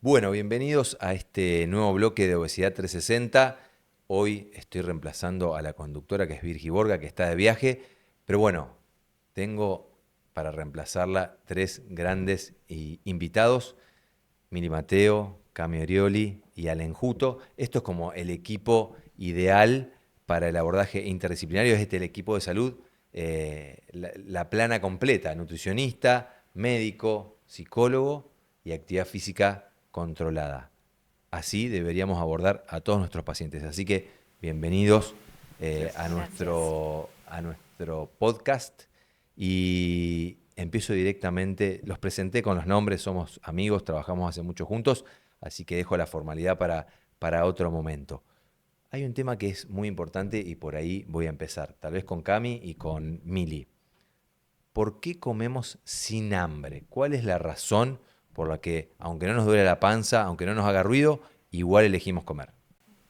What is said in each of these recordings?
Bueno, bienvenidos a este nuevo bloque de Obesidad 360. Hoy estoy reemplazando a la conductora que es Virgi Borga, que está de viaje, pero bueno, tengo para reemplazarla tres grandes invitados, Mili Mateo, Cami Orioli y Alen Juto. Esto es como el equipo ideal para el abordaje interdisciplinario, es el equipo de salud, la plana completa, nutricionista, médico, psicólogo y actividad física controlada. Así deberíamos abordar a todos nuestros pacientes. Así que bienvenidos a, Gracias. nuestro podcast y empiezo directamente. Los presenté con los nombres, somos amigos, trabajamos hace mucho juntos, así que dejo la formalidad para otro momento. Hay un tema que es muy importante y por ahí voy a empezar, tal vez con Cami y con Mili. ¿Por qué comemos sin hambre? ¿Cuál es la razón por la que, aunque no nos duele la panza, aunque no nos haga ruido, igual elegimos comer?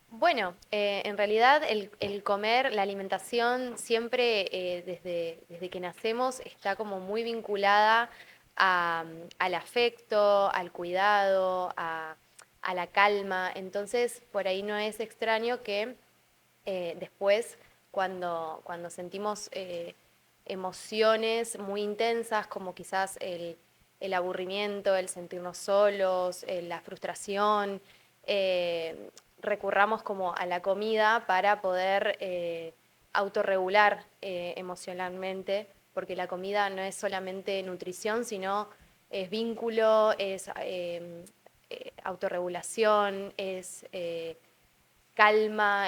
Bueno, en realidad el comer, la alimentación siempre desde que nacemos está como muy vinculada al afecto, al cuidado, a la calma. Entonces, por ahí no es extraño que después, cuando sentimos emociones muy intensas, como quizás el aburrimiento, el sentirnos solos, la frustración, recurramos como a la comida para poder autorregular emocionalmente, porque la comida no es solamente nutrición, sino es vínculo, es autorregulación, es calma,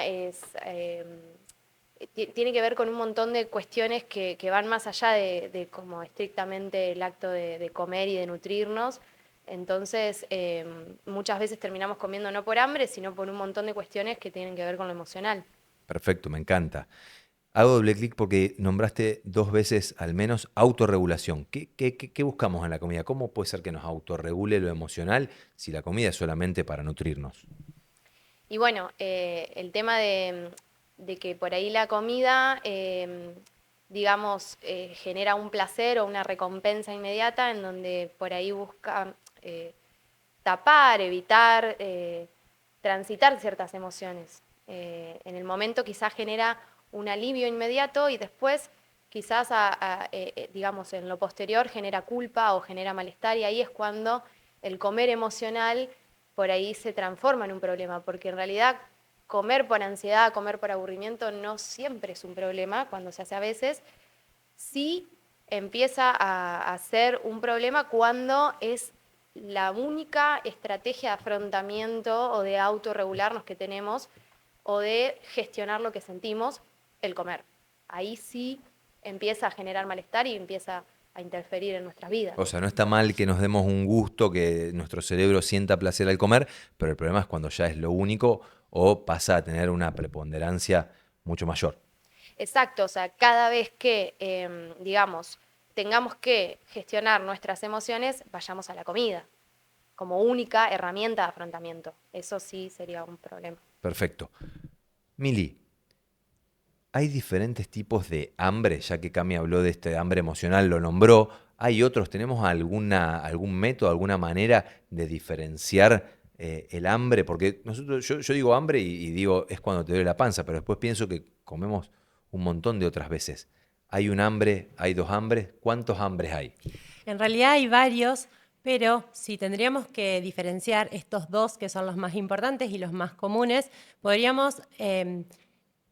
tiene que ver con un montón de cuestiones que van más allá de como estrictamente el acto de comer y de nutrirnos. Entonces, muchas veces terminamos comiendo no por hambre, sino por un montón de cuestiones que tienen que ver con lo emocional. Perfecto, me encanta. Hago doble clic porque nombraste dos veces al menos autorregulación. ¿Qué buscamos en la comida? ¿Cómo puede ser que nos autorregule lo emocional si la comida es solamente para nutrirnos? Y bueno, el tema de que por ahí la comida, digamos, genera un placer o una recompensa inmediata en donde por ahí busca tapar, evitar, transitar ciertas emociones. En el momento quizás genera un alivio inmediato y después quizás, digamos, en lo posterior genera culpa o genera malestar y ahí es cuando el comer emocional por ahí se transforma en un problema, porque en realidad comer por ansiedad, comer por aburrimiento no siempre es un problema cuando se hace a veces, sí empieza a ser un problema cuando es la única estrategia de afrontamiento o de autorregularnos que tenemos o de gestionar lo que sentimos, el comer. Ahí sí empieza a generar malestar y empieza a interferir en nuestras vidas. O sea, no está mal que nos demos un gusto, que nuestro cerebro sienta placer al comer, pero el problema es cuando ya es lo único o pasa a tener una preponderancia mucho mayor. Exacto, o sea, cada vez que, digamos, tengamos que gestionar nuestras emociones, vayamos a la comida como única herramienta de afrontamiento. Eso sí sería un problema. Perfecto. Mili, hay diferentes tipos de hambre, ya que Cami habló de este hambre emocional, lo nombró. ¿Hay otros? ¿Tenemos algún método, alguna manera de diferenciar el hambre? Porque yo digo hambre y digo es cuando te duele la panza, pero después pienso que comemos un montón de otras veces. ¿Hay un hambre? ¿Hay dos hambres? ¿Cuántos hambres hay? En realidad hay varios, pero si tendríamos que diferenciar estos dos, que son los más importantes y los más comunes, podríamos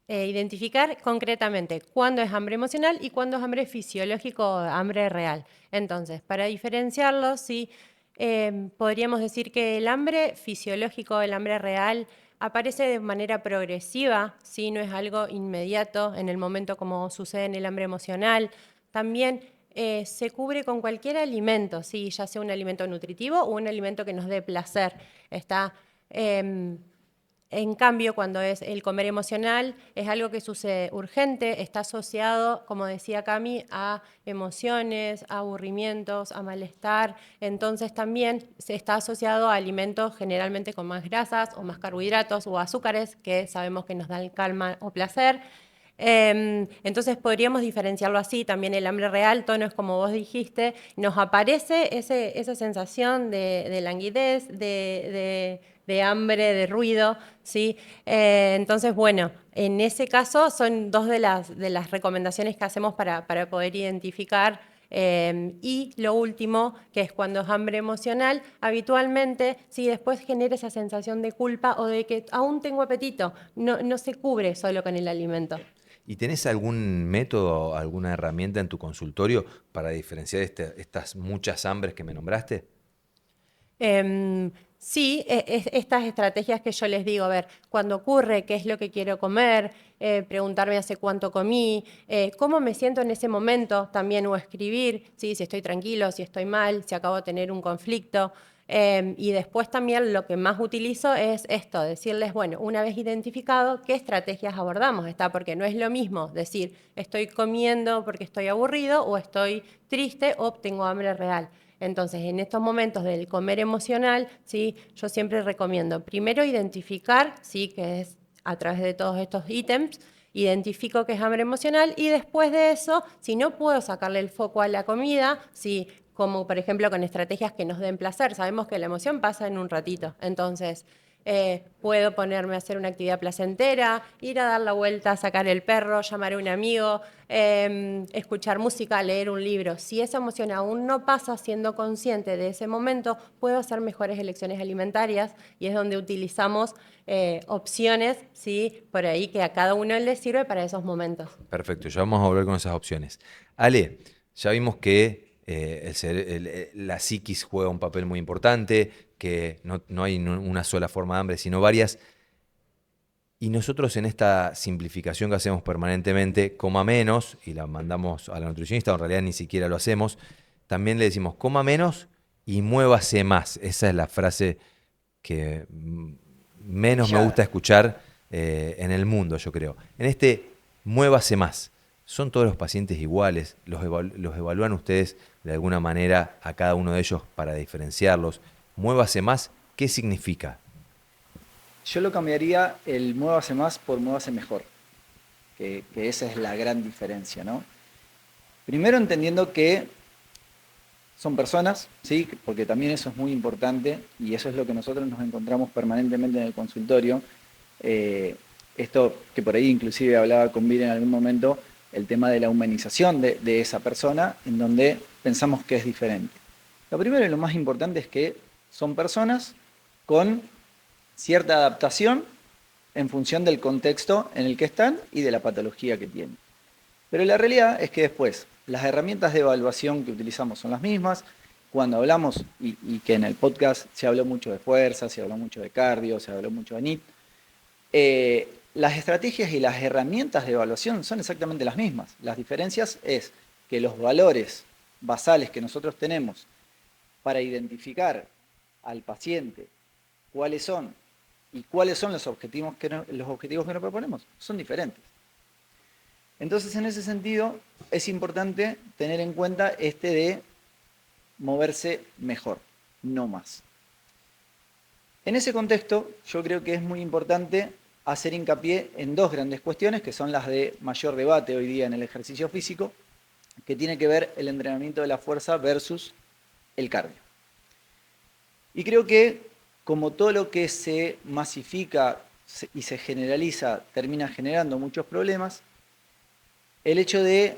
identificar concretamente cuándo es hambre emocional y cuándo es hambre fisiológico o hambre real. Entonces, para diferenciarlos, sí, podríamos decir que el hambre fisiológico, el hambre real, aparece de manera progresiva, ¿sí? No es algo inmediato en el momento como sucede en el hambre emocional. También se cubre con cualquier alimento, ¿sí? Ya sea un alimento nutritivo o un alimento que nos dé placer. Está, en cambio, cuando es el comer emocional, es algo que sucede urgente, está asociado, como decía Cami, a emociones, a aburrimientos, a malestar. Entonces también se está asociado a alimentos generalmente con más grasas o más carbohidratos o azúcares que sabemos que nos dan calma o placer. Entonces podríamos diferenciarlo así, también el hambre real, tono es como vos dijiste, nos aparece esa sensación de languidez, de hambre, de ruido, ¿sí? Entonces, bueno, en ese caso son dos de las recomendaciones que hacemos para poder identificar. Y lo último, que es cuando es hambre emocional, habitualmente, si después genera esa sensación de culpa o de que aún tengo apetito, no se cubre solo con el alimento. ¿Y tenés algún método, alguna herramienta en tu consultorio para diferenciar estas muchas hambres que me nombraste? Sí, estas estrategias que yo les digo, a ver, cuando ocurre, qué es lo que quiero comer, preguntarme hace cuánto comí, cómo me siento en ese momento también, o escribir, ¿sí? Si estoy tranquilo, si estoy mal, si acabo de tener un conflicto. Y después también lo que más utilizo es esto, decirles, bueno, una vez identificado, ¿qué estrategias abordamos? Porque no es lo mismo decir, estoy comiendo porque estoy aburrido, o estoy triste, o tengo hambre real. Entonces, en estos momentos del comer emocional, ¿sí? Yo siempre recomiendo primero identificar, ¿sí? Que es a través de todos estos ítems, identifico que es hambre emocional, y después de eso, si no puedo sacarle el foco a la comida, ¿sí? Como por ejemplo con estrategias que nos den placer, sabemos que la emoción pasa en un ratito, entonces puedo ponerme a hacer una actividad placentera, ir a dar la vuelta, sacar el perro, llamar a un amigo, escuchar música, leer un libro. Si esa emoción aún no pasa, siendo consciente de ese momento, puedo hacer mejores elecciones alimentarias, y es donde utilizamos opciones, ¿sí? Por ahí que a cada uno les sirve para esos momentos. Perfecto, ya vamos a volver con esas opciones. Ale, ya vimos que la psiquis juega un papel muy importante, que no hay una sola forma de hambre, sino varias. Y nosotros en esta simplificación que hacemos permanentemente, coma menos, y la mandamos a la nutricionista, o en realidad ni siquiera lo hacemos, también le decimos coma menos y muévase más. Esa es la frase que menos me gusta escuchar en el mundo, yo creo. En este muévase más, ¿son todos los pacientes iguales? ¿Los evalúan ustedes de alguna manera a cada uno de ellos para diferenciarlos? Muévase más, ¿qué significa? Yo lo cambiaría el muévase más por muévase mejor, que esa es la gran diferencia, ¿no? Primero entendiendo que son personas, ¿sí? Porque también eso es muy importante y eso es lo que nosotros nos encontramos permanentemente en el consultorio. Esto que por ahí inclusive hablaba con Vir en algún momento, el tema de la humanización de esa persona, en donde pensamos que es diferente. Lo primero y lo más importante es que son personas con cierta adaptación en función del contexto en el que están y de la patología que tienen. Pero la realidad es que después las herramientas de evaluación que utilizamos son las mismas. Cuando hablamos, y que en el podcast se habló mucho de fuerza, se habló mucho de cardio, se habló mucho de NEAT, las estrategias y las herramientas de evaluación son exactamente las mismas. Las diferencias es que los valores basales que nosotros tenemos para identificar al paciente cuáles son y cuáles son los objetivos que nos proponemos son diferentes. Entonces, en ese sentido, es importante tener en cuenta de moverse mejor, no más. En ese contexto, yo creo que es muy importante hacer hincapié en dos grandes cuestiones, que son las de mayor debate hoy día en el ejercicio físico, que tiene que ver el entrenamiento de la fuerza versus el cardio. Y creo que, como todo lo que se masifica y se generaliza termina generando muchos problemas, el hecho de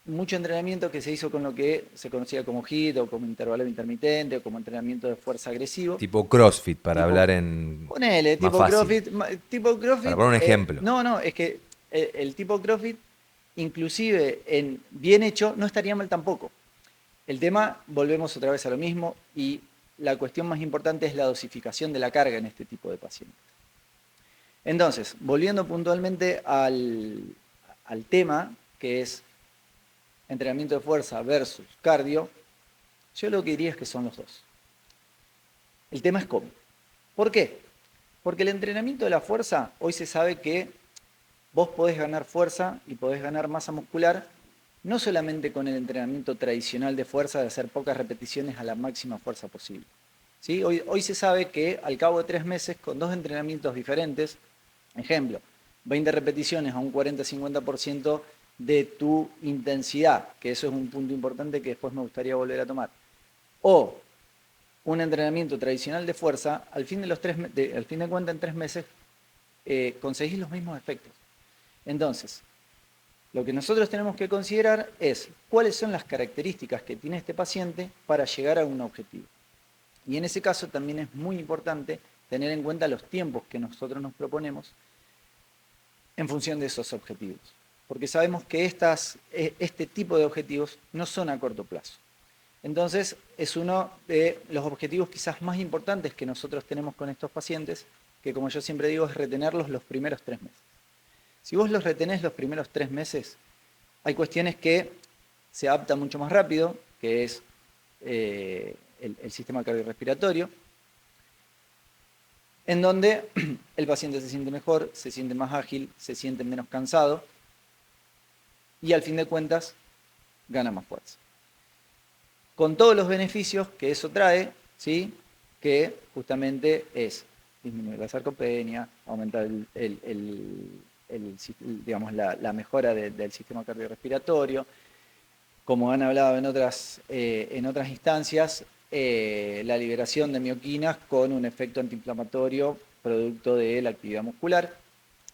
mucho entrenamiento que se hizo con lo que se conocía como HIIT o como intervalo intermitente o como entrenamiento de fuerza agresivo. Tipo CrossFit, para hablar en ponele, más tipo fácil. CrossFit. Para poner un ejemplo. No, es que el tipo CrossFit, inclusive en bien hecho, no estaría mal tampoco. El tema, volvemos otra vez a lo mismo, y la cuestión más importante es la dosificación de la carga en este tipo de pacientes. Entonces, volviendo puntualmente al tema, que es entrenamiento de fuerza versus cardio, yo lo que diría es que son los dos. El tema es cómo. ¿Por qué? Porque el entrenamiento de la fuerza, hoy se sabe que vos podés ganar fuerza y podés ganar masa muscular, no solamente con el entrenamiento tradicional de fuerza de hacer pocas repeticiones a la máxima fuerza posible. ¿Sí? Hoy se sabe que al cabo de 3 meses, con 2 entrenamientos diferentes, ejemplo, 20 repeticiones a un 40-50% de tu intensidad, que eso es un punto importante que después me gustaría volver a tomar. O un entrenamiento tradicional de fuerza, al fin de cuentas en 3 meses conseguís los mismos efectos. Entonces, lo que nosotros tenemos que considerar es cuáles son las características que tiene este paciente para llegar a un objetivo. Y en ese caso también es muy importante tener en cuenta los tiempos que nosotros nos proponemos en función de esos objetivos. Porque sabemos que este tipo de objetivos no son a corto plazo. Entonces, es uno de los objetivos quizás más importantes que nosotros tenemos con estos pacientes, que como yo siempre digo, es retenerlos los primeros 3 meses. Si vos los retenés los primeros 3 meses, hay cuestiones que se adaptan mucho más rápido, que es el sistema cardiorrespiratorio, en donde el paciente se siente mejor, se siente más ágil, se siente menos cansado y al fin de cuentas gana más fuerza. Con todos los beneficios que eso trae, ¿sí? Que justamente es disminuir la sarcopenia, aumentar digamos, la mejora del sistema cardiorrespiratorio. Como han hablado en otras instancias, la liberación de mioquinas con un efecto antiinflamatorio producto de la actividad muscular,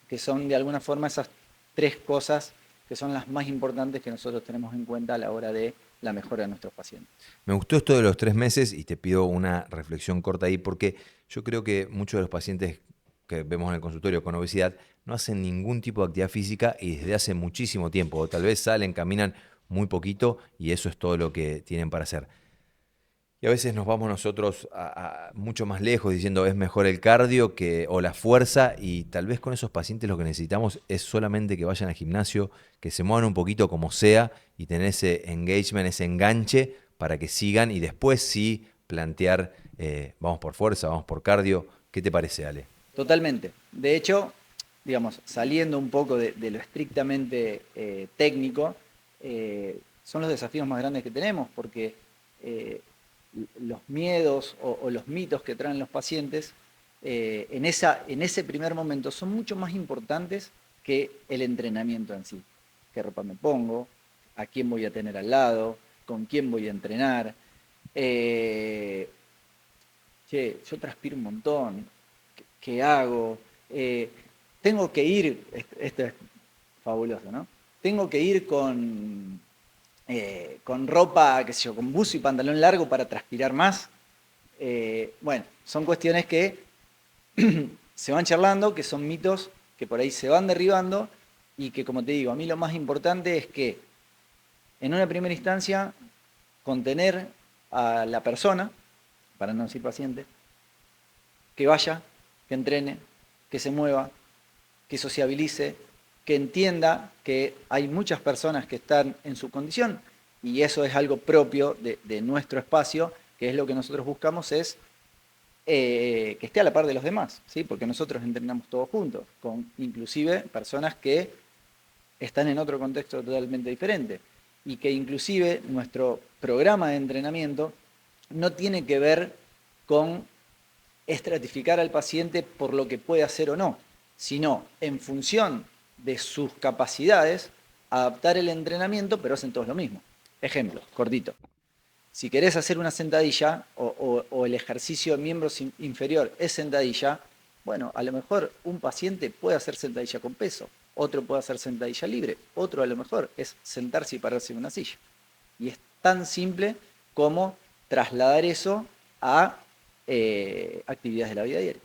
que son de alguna forma esas 3 cosas que son las más importantes que nosotros tenemos en cuenta a la hora de la mejora de nuestros pacientes. Me gustó esto de los 3 meses y te pido una reflexión corta ahí porque yo creo que muchos de los pacientes que vemos en el consultorio con obesidad no hacen ningún tipo de actividad física y desde hace muchísimo tiempo, o tal vez salen, caminan muy poquito y eso es todo lo que tienen para hacer. Y a veces nos vamos nosotros a mucho más lejos diciendo es mejor el cardio o la fuerza y tal vez con esos pacientes lo que necesitamos es solamente que vayan al gimnasio, que se muevan un poquito como sea y tener ese engagement, ese enganche para que sigan y después sí plantear vamos por fuerza, vamos por cardio. ¿Qué te parece, Ale? Totalmente. De hecho, digamos, saliendo un poco de lo estrictamente técnico, son los desafíos más grandes que tenemos porque los miedos o los mitos que traen los pacientes en ese primer momento son mucho más importantes que el entrenamiento en sí. ¿Qué ropa me pongo? ¿A quién voy a tener al lado? ¿Con quién voy a entrenar? Che, yo transpiro un montón. ¿Qué hago? Tengo que ir, esto es fabuloso, ¿no? Tengo que ir con ropa, qué sé yo, con buzo y pantalón largo para transpirar más. Bueno, son cuestiones que se van charlando, que son mitos que por ahí se van derribando y que, como te digo, a mí lo más importante es que en una primera instancia contener a la persona, para no decir paciente, que vaya, que entrene, que se mueva, que sociabilice, que entienda que hay muchas personas que están en su condición y eso es algo propio de nuestro espacio, que es lo que nosotros buscamos es que esté a la par de los demás, ¿sí? Porque nosotros entrenamos todos juntos, con inclusive personas que están en otro contexto totalmente diferente y que inclusive nuestro programa de entrenamiento no tiene que ver con estratificar al paciente por lo que puede hacer o no, sino en función de sus capacidades, adaptar el entrenamiento, pero hacen todos lo mismo. Ejemplo, cortito. Si querés hacer una sentadilla o el ejercicio de miembro inferior es sentadilla, bueno, a lo mejor un paciente puede hacer sentadilla con peso, otro puede hacer sentadilla libre, otro a lo mejor es sentarse y pararse en una silla. Y es tan simple como trasladar eso a actividades de la vida diaria.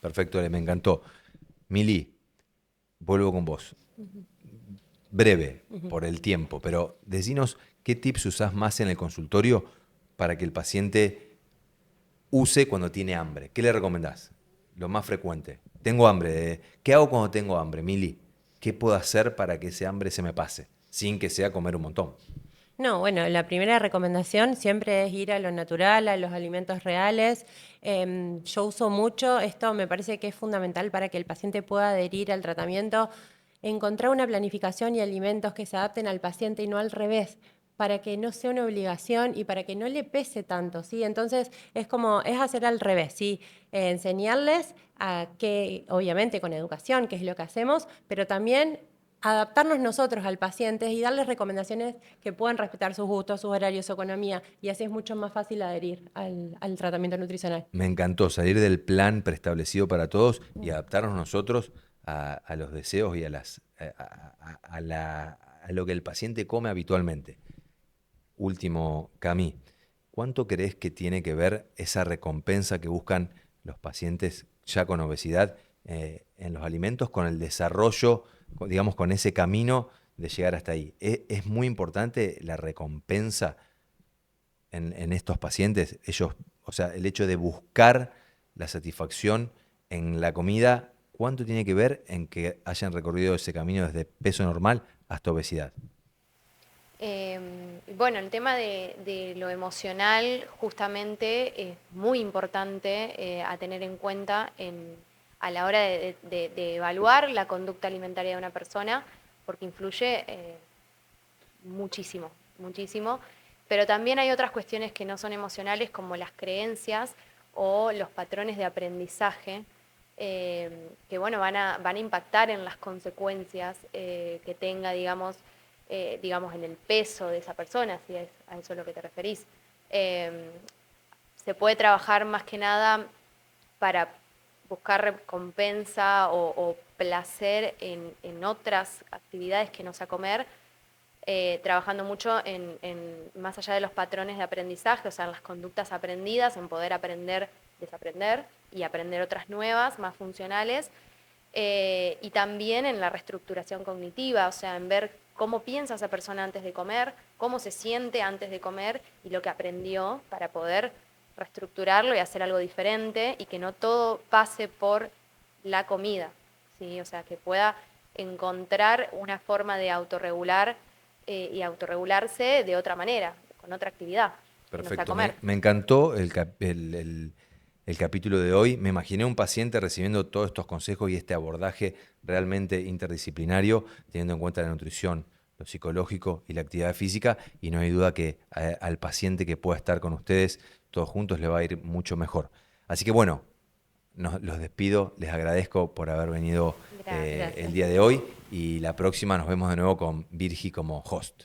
Perfecto, Ale, me encantó. Mili, vuelvo con vos. Breve, por el tiempo, pero decinos qué tips usás más en el consultorio para que el paciente use cuando tiene hambre. ¿Qué le recomendás? Lo más frecuente. Tengo hambre. ¿Qué hago cuando tengo hambre, Mili? ¿Qué puedo hacer para que ese hambre se me pase? Sin que sea comer un montón. No, bueno, la primera recomendación siempre es ir a lo natural, a los alimentos reales. Yo uso mucho, esto me parece que es fundamental para que el paciente pueda adherir al tratamiento, encontrar una planificación y alimentos que se adapten al paciente y no al revés. para que no sea una obligación y para que no le pese tanto, ¿sí? Entonces es hacer al revés, ¿sí? Enseñarles a que, obviamente con educación, que es lo que hacemos, pero también adaptarnos nosotros al paciente y darles recomendaciones que puedan respetar sus gustos, sus horarios, su economía, y así es mucho más fácil adherir al tratamiento nutricional. Me encantó salir del plan preestablecido para todos y adaptarnos nosotros a los deseos y a lo que el paciente come habitualmente. Último, Cami, ¿cuánto crees que tiene que ver esa recompensa que buscan los pacientes ya con obesidad en los alimentos con el desarrollo, digamos, con ese camino de llegar hasta ahí? ¿Es muy importante la recompensa en estos pacientes? Ellos, o sea, el hecho de buscar la satisfacción en la comida, ¿cuánto tiene que ver en que hayan recorrido ese camino desde peso normal hasta obesidad? Bueno, el tema de lo emocional justamente es muy importante a tener en cuenta a la hora de evaluar la conducta alimentaria de una persona, porque influye muchísimo, muchísimo. Pero también hay otras cuestiones que no son emocionales, como las creencias o los patrones de aprendizaje, que bueno, van a impactar en las consecuencias que tenga, digamos, en el peso de esa persona, si es a eso a lo que te referís. Se puede trabajar más que nada para buscar recompensa o placer en otras actividades que no sea comer, trabajando mucho más allá de los patrones de aprendizaje, o sea, en las conductas aprendidas, en poder aprender, desaprender y aprender otras nuevas, más funcionales, y también en la reestructuración cognitiva, o sea, en ver cómo piensa esa persona antes de comer, cómo se siente antes de comer y lo que aprendió para poder reestructurarlo y hacer algo diferente y que no todo pase por la comida, ¿sí? O sea, que pueda encontrar una forma de autorregular y autorregularse de otra manera, con otra actividad. Perfecto. Que no sea comer. Me encantó el capítulo de hoy. Me imaginé un paciente recibiendo todos estos consejos y este abordaje realmente interdisciplinario, teniendo en cuenta la nutrición, lo psicológico y la actividad física, y no hay duda que al paciente que pueda estar con ustedes todos juntos le va a ir mucho mejor. Así que bueno, los despido, les agradezco por haber venido Gracias. el día de hoy y la próxima nos vemos de nuevo con Virgi como host.